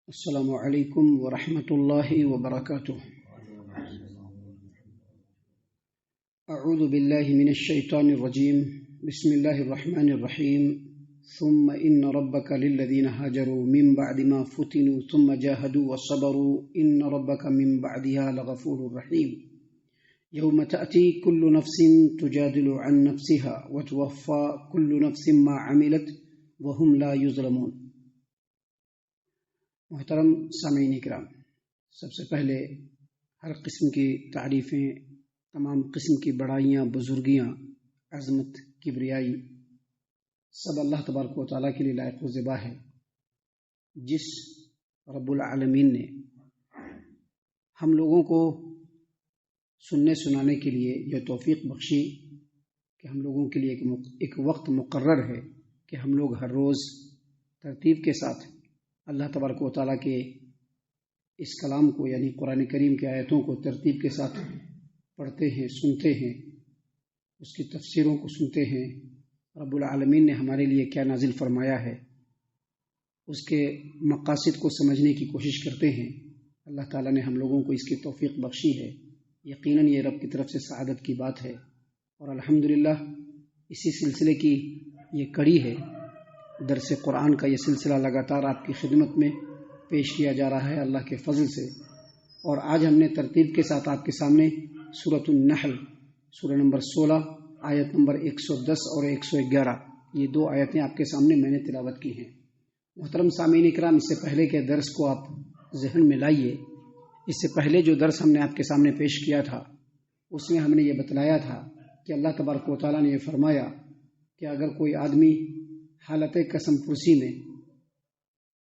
السلام علیکم ورحمۃ اللہ وبرکاتہ۔ اعوذ باللہ من الشیطان الرجیم، بسم اللہ الرحمن الرحیم۔ ثم ان ربک للذین هاجروا من بعد ما فتنوا ثم جاهدوا وصبروا ان ربک من بعدها لغفور رحیم۔ یوم تأتی کل نفس تجادل عن نفسها وتوفى كل نفس ما عملت وهم لا يظلمون۔ محترم سامعین کرام، سب سے پہلے ہر قسم کی تعریفیں، تمام قسم کی بڑائیاں، بزرگیاں، عظمت، کبریائی سب اللہ تبارک و تعالیٰ کے لیے لائق و زیبا ہے، جس رب العالمین نے ہم لوگوں کو سننے سنانے کے لیے یہ توفیق بخشی کہ ہم لوگوں کے لیے ایک وقت مقرر ہے کہ ہم لوگ ہر روز ترتیب کے ساتھ اللہ تبارک و تعالیٰ کے اس کلام کو یعنی قرآن کریم کی آیتوں کو ترتیب کے ساتھ پڑھتے ہیں، سنتے ہیں، اس کی تفسیروں کو سنتے ہیں، رب العالمین نے ہمارے لیے کیا نازل فرمایا ہے اس کے مقاصد کو سمجھنے کی کوشش کرتے ہیں۔ اللہ تعالیٰ نے ہم لوگوں کو اس کی توفیق بخشی ہے، یقیناً یہ رب کی طرف سے سعادت کی بات ہے، اور الحمدللہ اسی سلسلے کی یہ کڑی ہے۔ درس قرآن کا یہ سلسلہ لگاتار آپ کی خدمت میں پیش کیا جا رہا ہے اللہ کے فضل سے، اور آج ہم نے ترتیب کے ساتھ آپ کے سامنے سورۃ النحل سورہ نمبر 16 آیت نمبر 110 اور 111 یہ دو آیتیں آپ کے سامنے میں نے تلاوت کی ہیں۔ محترم سامعین کرام، اس سے پہلے کے درس کو آپ ذہن میں لائیے۔ اس سے پہلے جو درس ہم نے آپ کے سامنے پیش کیا تھا اس میں ہم نے یہ بتلایا تھا کہ اللہ تبارک و تعالیٰ نے یہ فرمایا کہ اگر کوئی آدمی حالت قسم پرسی میں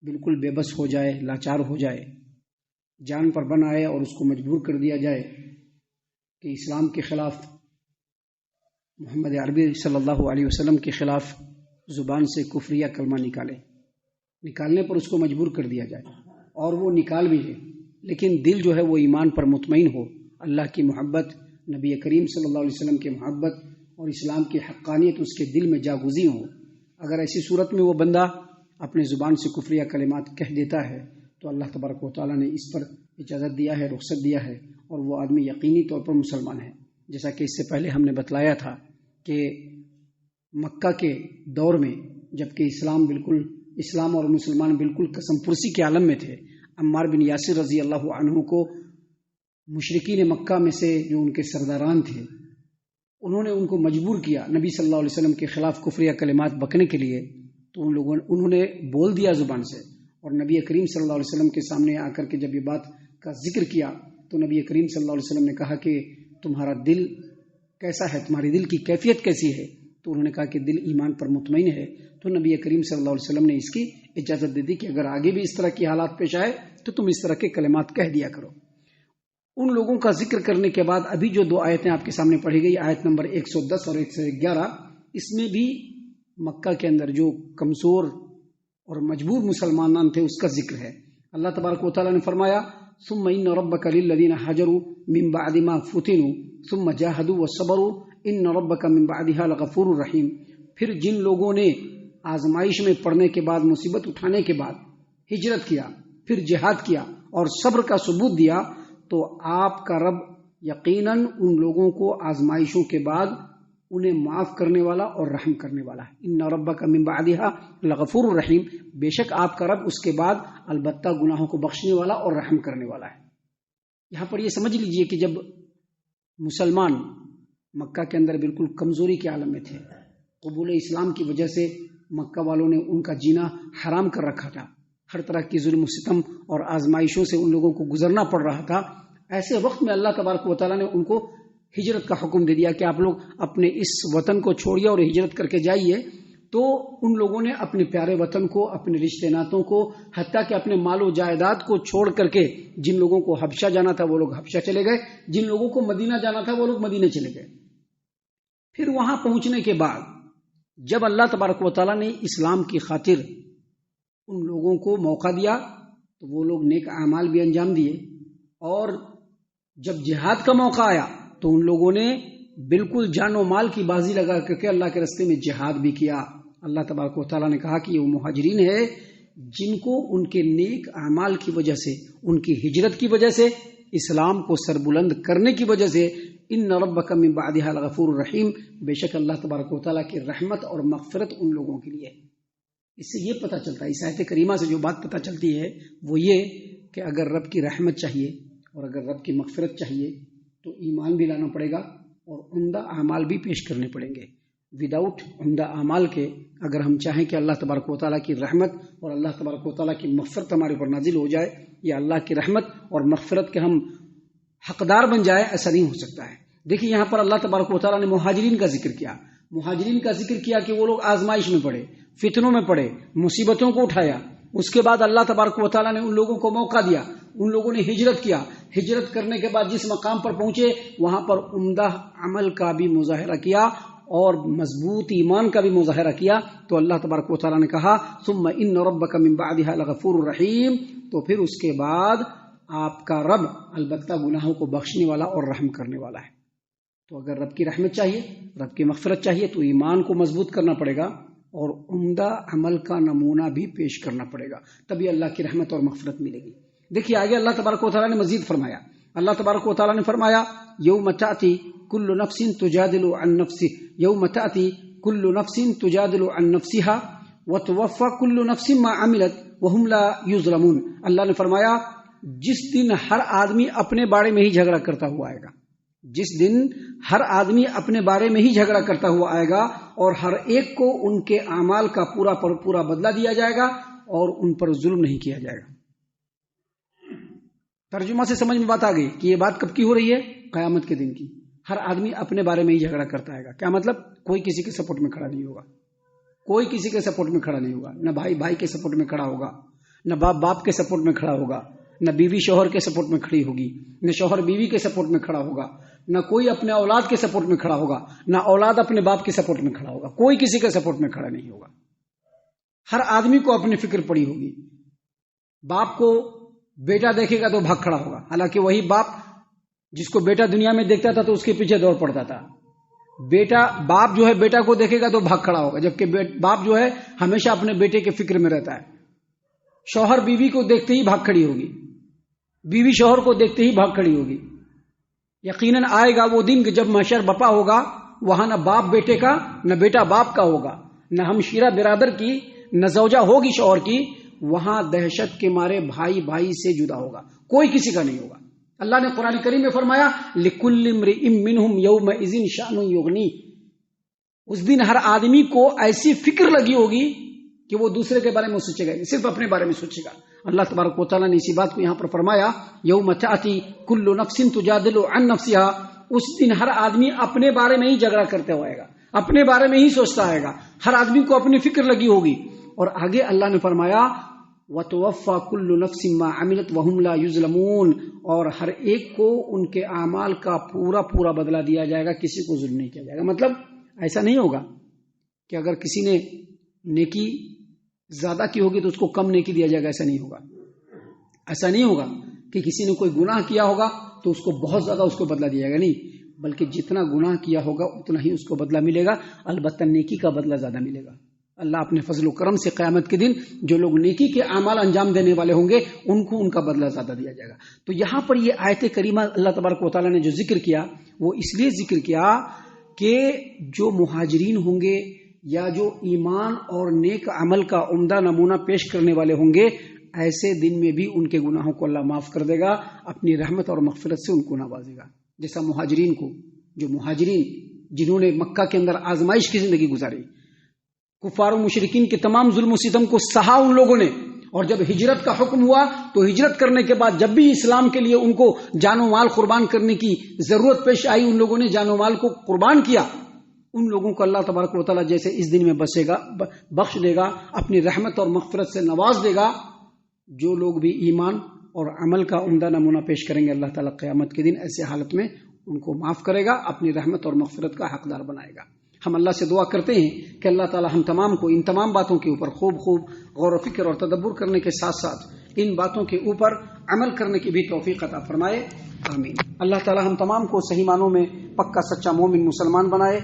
بالکل بے بس ہو جائے، لاچار ہو جائے، جان پر بن آئے اور اس کو مجبور کر دیا جائے کہ اسلام کے خلاف، محمد عربی صلی اللہ علیہ وسلم کے خلاف زبان سے کفریہ کلمہ نکالنے پر اس کو مجبور کر دیا جائے اور وہ نکال بھی لے، لیکن دل جو ہے وہ ایمان پر مطمئن ہو، اللہ کی محبت، نبی کریم صلی اللہ علیہ وسلم کی محبت اور اسلام کی حقانیت اس کے دل میں جاگزی ہو۔ اگر ایسی صورت میں وہ بندہ اپنے زبان سے کفریہ کلمات کہہ دیتا ہے تو اللہ تبارک و تعالیٰ نے اس پر اجازت دیا ہے، رخصت دیا ہے، اور وہ آدمی یقینی طور پر مسلمان ہے۔ جیسا کہ اس سے پہلے ہم نے بتلایا تھا کہ مکہ کے دور میں جب کہ اسلام اور مسلمان بالکل قسم پرسی کے عالم میں تھے، عمار بن یاسر رضی اللہ عنہ کو مشرکین مکہ میں سے جو ان کے سرداران تھے انہوں نے ان کو مجبور کیا نبی صلی اللہ علیہ وسلم کے خلاف کفریہ کلمات بکنے کے لیے، تو انہوں نے بول دیا زبان سے، اور نبی کریم صلی اللہ علیہ وسلم کے سامنے آ کر کے جب یہ بات کا ذکر کیا تو نبی کریم صلی اللہ علیہ وسلم نے کہا کہ تمہارا دل کیسا ہے، تمہاری دل کی کیفیت کیسی ہے؟ تو انہوں نے کہا کہ دل ایمان پر مطمئن ہے۔ تو نبی کریم صلی اللہ علیہ وسلم نے اس کی اجازت دے دی کہ اگر آگے بھی اس طرح کی حالات پیش آئے تو تم اس طرح کے کلمات کہہ دیا کرو۔ ان لوگوں کا ذکر کرنے کے بعد ابھی جو دو آیتیں آپ کے سامنے پڑھی گئی، آیت نمبر 110 اور 111، اس میں بھی مکہ کے اندر جو کمزور اور مجبور مسلمانان تھے اس کا ذکر ہے۔ اللہ تبارک و تعالیٰ نے فرمایا ثم ان ربک للذین هاجروا من بعد ما فتنوا ثم جاهدوا وصبروا ان ربک من بعدها لغفور رحیم۔ پھر جن لوگوں نے آزمائش میں پڑنے کے بعد، مصیبت اٹھانے کے بعد ہجرت کیا، پھر جہاد کیا اور صبر کا ثبوت دیا، تو آپ کا رب یقیناً ان لوگوں کو آزمائشوں کے بعد انہیں معاف کرنے والا اور رحم کرنے والا ہے۔ ان ربک من بعدها لغفور رحیم، بے شک آپ کا رب اس کے بعد البتہ گناہوں کو بخشنے والا اور رحم کرنے والا ہے۔ یہاں پر یہ سمجھ لیجئے کہ جب مسلمان مکہ کے اندر بالکل کمزوری کے عالم میں تھے، قبول اسلام کی وجہ سے مکہ والوں نے ان کا جینا حرام کر رکھا تھا، ہر طرح کی ظلم و ستم اور آزمائشوں سے ان لوگوں کو گزرنا پڑ رہا تھا، ایسے وقت میں اللہ تبارک و تعالیٰ نے ان کو ہجرت کا حکم دے دیا کہ آپ لوگ اپنے اس وطن کو چھوڑیے اور ہجرت کر کے جائیے۔ تو ان لوگوں نے اپنے پیارے وطن کو، اپنے رشتے ناتوں کو، حتیٰ کہ اپنے مال و جائیداد کو چھوڑ کر کے، جن لوگوں کو حبشہ جانا تھا وہ لوگ حبشہ چلے گئے، جن لوگوں کو مدینہ جانا تھا وہ لوگ مدینہ چلے گئے۔ پھر وہاں پہنچنے کے بعد جب اللہ تبارک و تعالیٰ نے اسلام کی خاطر ان لوگوں کو موقع دیا تو وہ لوگ نیک اعمال بھی انجام دیے، اور جب جہاد کا موقع آیا تو ان لوگوں نے بالکل جان و مال کی بازی لگا کر کے اللہ کے راستے میں جہاد بھی کیا۔ اللہ تبارک و تعالیٰ نے کہا کہ یہ وہ مہاجرین ہے جن کو ان کے نیک اعمال کی وجہ سے، ان کی ہجرت کی وجہ سے، اسلام کو سربلند کرنے کی وجہ سے، ان ربک من بعدها لغفور الرحیم، بے شک اللہ تبارک و تعالیٰ کی رحمت اور مغفرت ان لوگوں کے لیے ہے۔ اس سے یہ پتہ چلتا ہے، اس آیت کریمہ سے جو بات پتہ چلتی ہے وہ یہ کہ اگر رب کی رحمت چاہیے اور اگر رب کی مغفرت چاہیے تو ایمان بھی لانا پڑے گا اور عمدہ اعمال بھی پیش کرنے پڑیں گے۔ وداؤٹ عمدہ اعمال کے اگر ہم چاہیں کہ اللہ تبارک و تعالیٰ کی رحمت اور اللہ تبارک و تعالیٰ کی مغفرت ہمارے اوپر نازل ہو جائے یا اللہ کی رحمت اور مغفرت کے ہم حقدار بن جائے، ایسا نہیں ہو سکتا ہے۔ دیکھیے یہاں پر اللہ تبارک و تعالیٰ نے مہاجرین کا ذکر کیا، مہاجرین کا ذکر کیا کہ وہ لوگ آزمائش میں پڑے، فتنوں میں پڑے، مصیبتوں کو اٹھایا، اس کے بعد اللہ تبارک و تعالیٰ نے ان لوگوں کو موقع دیا، ان لوگوں نے ہجرت کیا، ہجرت کرنے کے بعد جس مقام پر پہنچے وہاں پر عمدہ عمل کا بھی مظاہرہ کیا اور مضبوط ایمان کا بھی مظاہرہ کیا، تو اللہ تبارک و تعالیٰ نے کہا ثم ان ربک من بعدها لغفور الرحیم، تو پھر اس کے بعد آپ کا رب البتہ گناہوں کو بخشنے والا اور رحم کرنے والا ہے۔ تو اگر رب کی رحمت چاہیے، رب کی مغفرت چاہیے تو ایمان کو مضبوط کرنا پڑے گا اور عمدہ عمل کا نمونہ بھی پیش کرنا پڑے گا، تبھی اللہ کی رحمت اور مغفرت ملے گی۔ دیکھیے آگے اللہ تبارک و تعالیٰ نے مزید فرمایا، اللہ تبارک و تعالیٰ نے فرمایا یوم تأتی کل نفس تجادل عن نفسها، یوم تأتی کل نفس تجادل عن نفسها وتوفى کل نفس ما عملت وهم لا یظلمون۔ اللہ نے فرمایا جس دن ہر آدمی اپنے بارے میں ہی جھگڑا کرتا ہوا آئے گا، جس دن ہر آدمی اپنے بارے میں ہی جھگڑا کرتا ہوا آئے گا اور ہر ایک کو ان کے اعمال کا پورا بدلہ دیا جائے گا اور ان پر ظلم نہیں کیا جائے گا۔ ترجمہ سے سمجھ میں بات آ گئی کہ یہ بات کب کی ہو رہی ہے؟ قیامت کے دن کی۔ ہر آدمی اپنے بارے میں ہی جھگڑا کرتا آئے گا۔ کیا مطلب؟ کوئی کسی کے سپورٹ میں کھڑا نہیں ہوگا، کوئی کسی کے سپورٹ میں کھڑا نہیں ہوگا، نہ بھائی بھائی کے سپورٹ میں کھڑا ہوگا، نہ باپ باپ کے سپورٹ میں کھڑا ہوگا، نہ بیوی شوہر کے سپورٹ میں کھڑی ہوگی، نہ شوہر بیوی کے سپورٹ میں کھڑا ہوگا، نہ کوئی اپنے اولاد کے سپورٹ میں کھڑا ہوگا، نہ اولاد اپنے باپ کے سپورٹ میں کھڑا ہوگا، کوئی کسی کے سپورٹ میں کھڑا نہیں ہوگا۔ ہر آدمی کو اپنی فکر پڑی ہوگی۔ باپ کو بیٹا دیکھے گا تو بھاگ کھڑا ہوگا، حالانکہ وہی باپ جس کو بیٹا دنیا میں دیکھتا تھا تو اس کے پیچھے دوڑ پڑتا تھا۔ باپ جو ہے بیٹا کو دیکھے گا تو بھاگ کھڑا ہوگا، جبکہ باپ جو ہے ہمیشہ اپنے بیٹے کے فکر میں رہتا ہے۔ شوہر بیوی کو دیکھتے ہی بھاگ کھڑی ہوگی، بیوی شوہر کو دیکھتے ہی بھاگ کھڑی ہوگی۔ یقیناً آئے گا وہ دن کہ جب محشر بپا ہوگا، وہاں نہ باپ بیٹے کا، نہ بیٹا باپ کا ہوگا، نہ ہمشیرہ برادر کی، نہ زوجہ ہوگی شوہر کی، وہاں دہشت کے مارے بھائی بھائی سے جدا ہوگا، کوئی کسی کا نہیں ہوگا۔ اللہ نے قرآن کریم میں فرمایا لِكُلِّ امْرِئٍ مِّنْهُمْ يَوْمَئِذٍ شَأْنٌ يُغْنِيهِ، اس دن ہر آدمی کو ایسی فکر لگی ہوگی کہ وہ دوسرے کے بارے میں سوچے گا، صرف اپنے بارے میں سوچے گا۔ اللہ تبارک و تعالیٰ نے اسی بات کو یہاں پر فرمایا یوم تأتی کل نفس تجادل عن نفسها، اس دن ہر آدمی اپنے بارے میں ہی جھگڑا کرتے ہوئے گا، اپنے بارے میں ہی سوچتا آئے گا، ہر آدمی کو اپنی فکر لگی ہوگی۔ اور آگے اللہ نے فرمایا وَتُوَفَّى كُلُّ نَفْسٍ مَّا عَمِلَتْ وَهُمْ لَا يُظْلَمُونَ، اور ہر ایک کو ان کے اعمال کا پورا بدلہ دیا جائے گا، کسی کو ظلم نہیں کیا جائے گا۔ مطلب ایسا نہیں ہوگا کہ اگر کسی نے نیکی زیادہ کی ہوگی تو اس کو کم نیکی دیا جائے گا، ایسا نہیں ہوگا۔ ایسا نہیں ہوگا کہ کسی نے کوئی گناہ کیا ہوگا تو اس کو بہت زیادہ اس کو بدلہ دیا جائے گا، نہیں، بلکہ جتنا گناہ کیا ہوگا اتنا ہی اس کو بدلہ ملے گا، البتہ نیکی کا بدلہ زیادہ ملے گا۔ اللہ اپنے فضل و کرم سے قیامت کے دن جو لوگ نیکی کے اعمال انجام دینے والے ہوں گے ان کو ان کا بدلہ زیادہ دیا جائے گا۔ تو یہاں پر یہ آیت کریمہ اللہ تبارک و تعالیٰ نے جو ذکر کیا وہ اس لیے ذکر کیا کہ جو مہاجرین ہوں گے یا جو ایمان اور نیک عمل کا عمدہ نمونہ پیش کرنے والے ہوں گے، ایسے دن میں بھی ان کے گناہوں کو اللہ معاف کر دے گا، اپنی رحمت اور مغفرت سے ان کو نوازے گا۔ جیسا مہاجرین کو، جو مہاجرین جنہوں نے مکہ کے اندر آزمائش کی زندگی گزاری، کفار و مشرکین کے تمام ظلم و ستم کو سہا ان لوگوں نے، اور جب ہجرت کا حکم ہوا تو ہجرت کرنے کے بعد جب بھی اسلام کے لیے ان کو جان و مال قربان کرنے کی ضرورت پیش آئی، ان لوگوں نے جان و مال کو قربان کیا۔ ان لوگوں کو اللہ تبارک و تعالیٰ جیسے اس دن میں بخش دے گا، اپنی رحمت اور مغفرت سے نواز دے گا۔ جو لوگ بھی ایمان اور عمل کا عمدہ نمونہ پیش کریں گے، اللہ تعالیٰ قیامت کے دن ایسے حالت میں ان کو معاف کرے گا، اپنی رحمت اور مغفرت کا حقدار بنائے گا۔ ہم اللہ سے دعا کرتے ہیں کہ اللہ تعالی ہم تمام کو ان تمام باتوں کے اوپر خوب غور و فکر اور تدبر کرنے کے ساتھ ساتھ ان باتوں کے اوپر عمل کرنے کی بھی توفیق عطا فرمائے، آمین۔ اللہ تعالی ہم تمام کو صحیح معنوں میں پکا سچا مومن مسلمان بنائے۔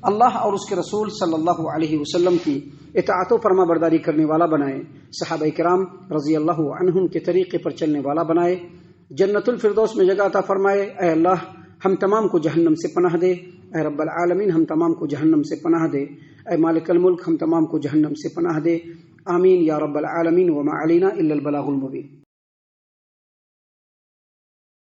اللہ اور اس کے رسول صلی اللہ علیہ وسلم کی اطاعت و فرما برداری کرنے والا بنائے، صحابہ کرام رضی اللہ عنہم کے طریقے پر چلنے والا بنائے، جنت الفردوس میں جگہ عطا فرمائے۔ اے اللہ ہم تمام کو جہنم سے پناہ دے، اے رب العالمین ہم تمام کو جہنم سے پناہ دے، اے مالک الملک ہم تمام کو جہنم سے پناہ دے، آمین یا رب العالمین، وما علینا الا البلاغ المبین۔